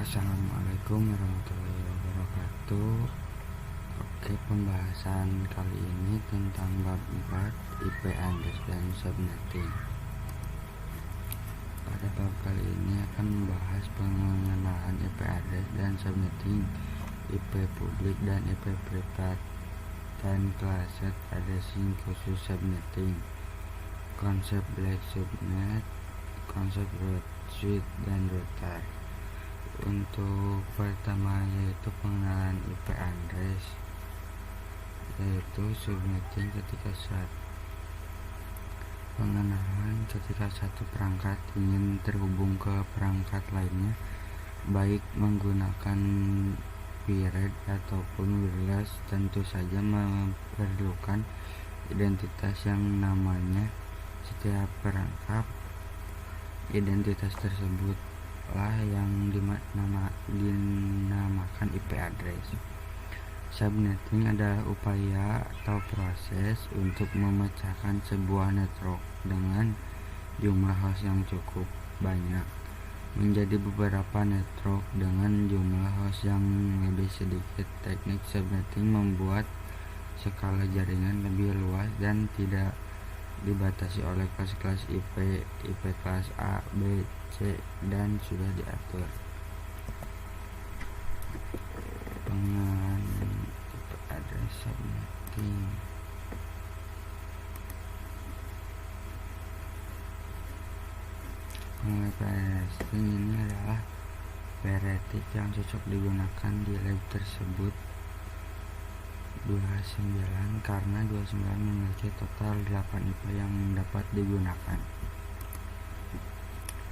Assalamualaikum warahmatullahi wabarakatuh. Oke, pembahasan kali ini tentang bab 4 IP address dan subnetting. Pada bab kali ini akan membahas pengenalan IP address dan subnetting, IP publik dan IP privat, dan cluster addressing khusus subnetting, konsep black subnet, konsep root suite, dan router. Untuk pertama yaitu pengenalan IP address, yaitu subnetting pengenalan ketika satu perangkat ingin terhubung ke perangkat lainnya, baik menggunakan wired ataupun wireless, tentu saja memerlukan identitas yang namanya setiap perangkat. Identitas tersebut lah yang dinamakan IP address. Subnetting adalah upaya atau proses untuk memecahkan sebuah network dengan jumlah host yang cukup banyak menjadi beberapa network dengan jumlah host yang lebih sedikit. Teknik subnetting membuat skala jaringan lebih luas dan tidak dibatasi oleh kelas-kelas IP kelas A, B, C, dan sudah diatur. Pengenalan IP address subnetting. Pengenalan IP address ini adalah heretik yang cocok digunakan di lab tersebut 29 karena 29 memiliki total 8 IP yang dapat digunakan.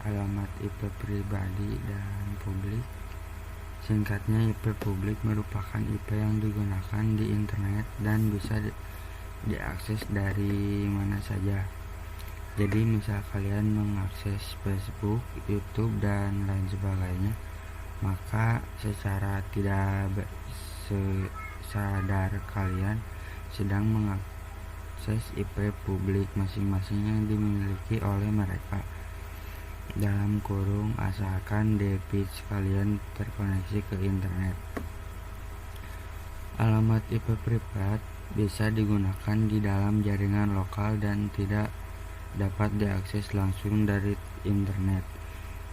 Alamat IP pribadi dan publik. Singkatnya, IP publik merupakan IP yang digunakan di internet dan bisa diakses dari mana saja. Jadi misal kalian mengakses Facebook, YouTube, dan lain sebagainya, maka secara tidak sadar kalian sedang mengakses IP publik masing-masing yang dimiliki oleh mereka, dalam kurung asalkan device kalian terkoneksi ke internet. Alamat IP privat bisa digunakan di dalam jaringan lokal dan tidak dapat diakses langsung dari internet.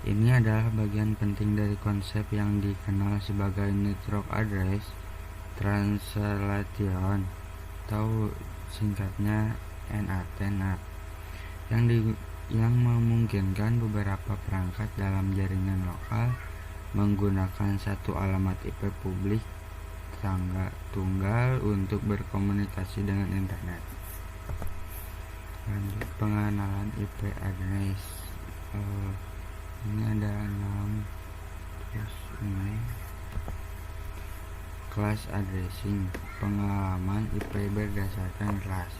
Ini adalah bagian penting dari konsep yang dikenal sebagai network address translation atau singkatnya NAT, yang memungkinkan beberapa perangkat dalam jaringan lokal menggunakan satu alamat IP publik tunggal untuk berkomunikasi dengan internet. Lanjut, pengenalan IP address. Ini ada 6 ini. Class addressing, pengalaman IP berdasarkan kelas.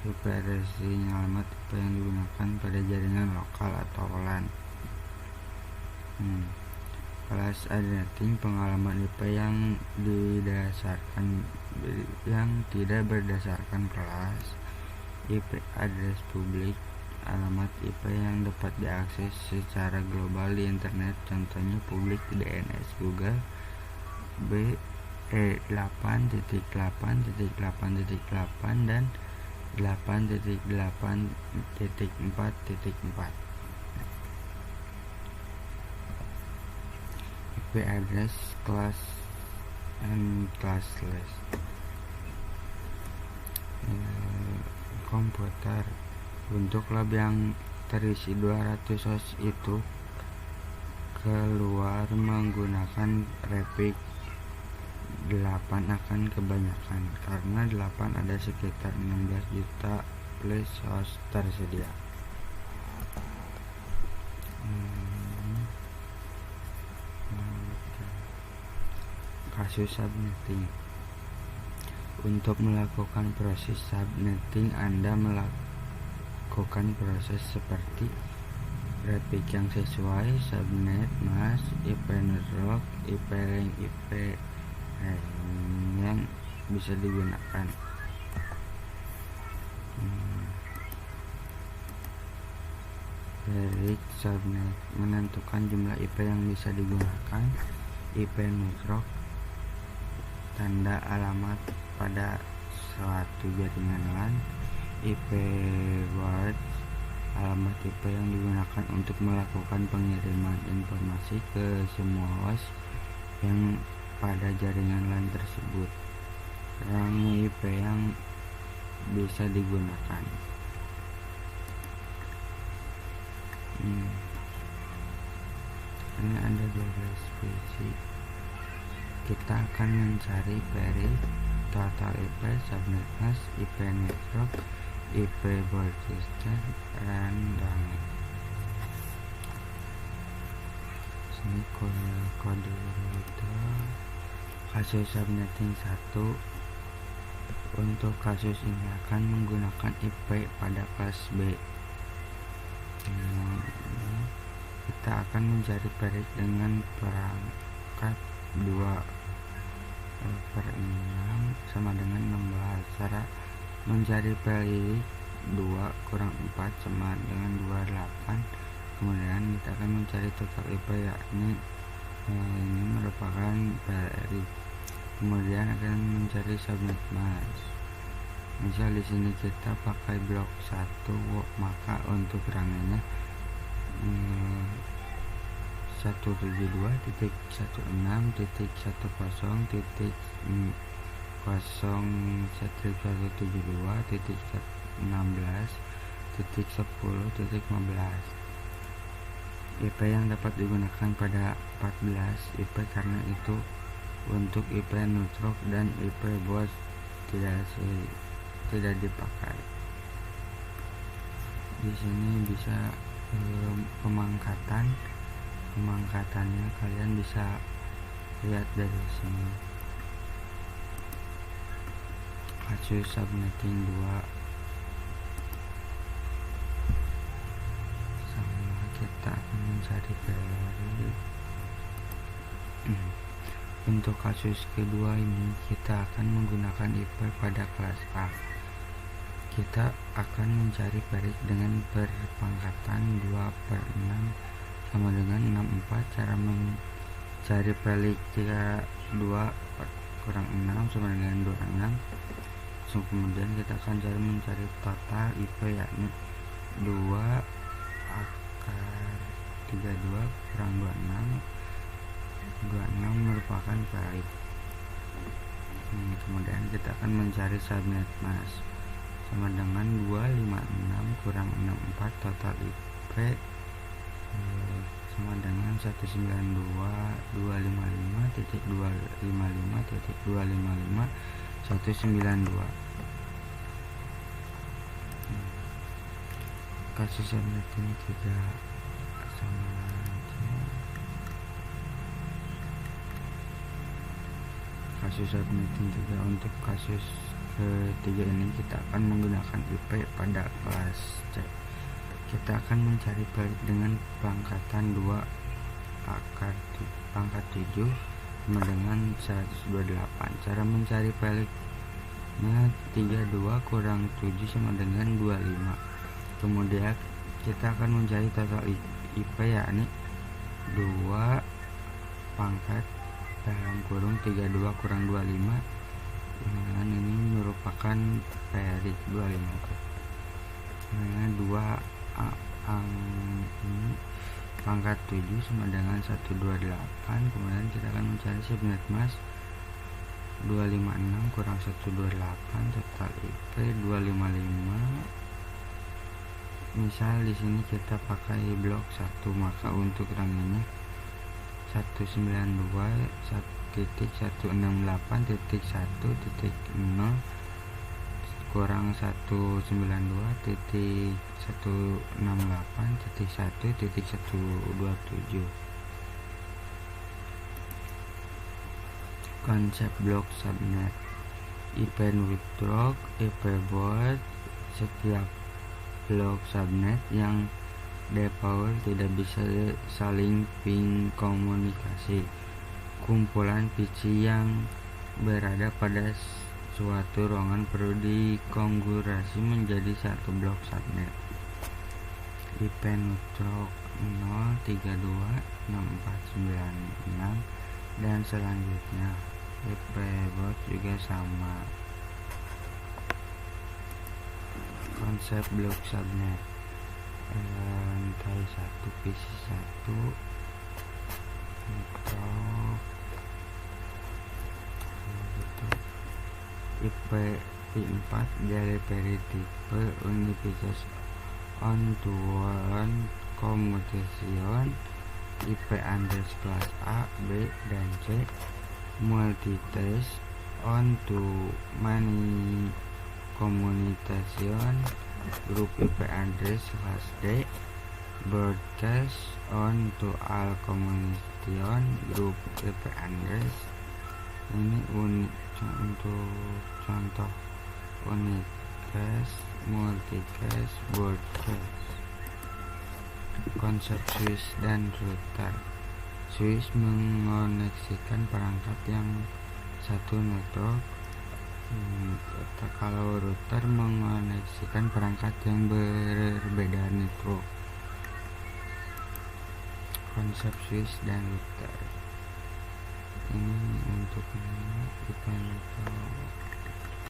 IP addressing alamat IP yang digunakan pada jaringan lokal atau LAN. Class addressing, pengalaman IP yang tidak berdasarkan kelas. IP address publik, alamat IP yang dapat diakses secara global di internet, contohnya publik DNS Google B8.8.8.8 dan 8.8.4.4. IP address class and classless. Komputer untuk lab yang terisi 200 host itu keluar menggunakan RAPIC 8 akan kebanyakan, karena 8 ada sekitar 16 juta plus host tersedia. Kasus subnetting. Untuk melakukan proses subnetting, Anda melakukan proses seperti RAPIC yang sesuai, subnet, mask, IP network, IP ring, IP yang bisa digunakan. Perik subnet menentukan jumlah IP yang bisa digunakan. IP network tanda alamat pada suatu jaringan LAN. IP word alamat IP yang digunakan untuk melakukan pengiriman informasi ke semua host yang pada jaringan LAN tersebut. Range IP yang bisa digunakan. Ini ada 12 spesies. Kita akan mencari perik, total IP, subnet mask, IP network, IP broadcaster, dan range. Sini kode router. Kasus subnetting 1. Untuk kasus ini akan menggunakan IP pada kelas B. Kita akan mencari perik dengan perangkat 2/6 sama dengan 16. Cara mencari perik 2 kurang 4 sama dengan 28. Kemudian kita akan mencari total IP, yakni ini merupakan perik. Kemudian akan mencari subnet mask. Misal di sini kita pakai blok 1, maka untuk rangenya 172.168.1.0.16.10.15. IP yang dapat digunakan pada 14 IP karena itu untuk IP network dan IP bus tidak dipakai. Di sini bisa pemangkatannya kalian bisa lihat dari sini. Kasus subnetting 2 sama kita akan mencari perik. Untuk kasus kedua ini kita akan menggunakan IP pada kelas A. Kita akan mencari perik dengan perpangkatan 2/6 sama dengan 64. Cara mencari perik 2 kurang 6 sama dengan 26. Kemudian kita akan mencari total IP, yakni 2 akar 32 kurang 26 merupakan perik. Kemudian kita akan mencari subnet mask sama dengan 256 kurang 64. Total IP sama dengan 192.255.255.255.192. Kasus subnetting 3 sama kasus subnetting 3. Untuk kasus ketiga ini kita akan menggunakan IP pada kelas C. Kita akan mencari perik dengan pangkatan 2 akar pangkat 7 sama dengan 128. Cara mencari periknya 32 kurang 7 sama dengan 25. Kemudian kita akan mencari total IP, yakni 2 pangkat dalam kurung 32 kurang 25. Dengan ini merupakan perik 25. Nah, 2 ini pangkat 7 sama dengan 128. Kemudian kita akan mencari subnet mask 256 kurang 128. Total IP 255. Misal di sini kita pakai blok 1, maka untuk rangenya 192.168.1.0 kurang 192.168.1.127. Konsep blok subnet. IP network, IP board. Setiap blok subnet yang default tidak bisa saling ping komunikasi. Kumpulan PC yang berada pada suatu ruangan perlu dikonfigurasi menjadi satu blok subnet. IP network 0326496 dan selanjutnya. IP box juga sama. Konsep blok subnet, lantai 1 PC 1 network IP 4 delivery tipe unified on to one commutation. IP address kelas A, B, dan C multitask on to many commutation. Grup IP address kelas D broadcast on to all commutation. Grup IP address ini untuk contoh unicast, multicast, broadcast. Konsep switch dan router. Switch mengoneksikan perangkat yang satu network, kalau router mengoneksikan perangkat yang berbeda network. Konsep switch dan router ini untuk IP network.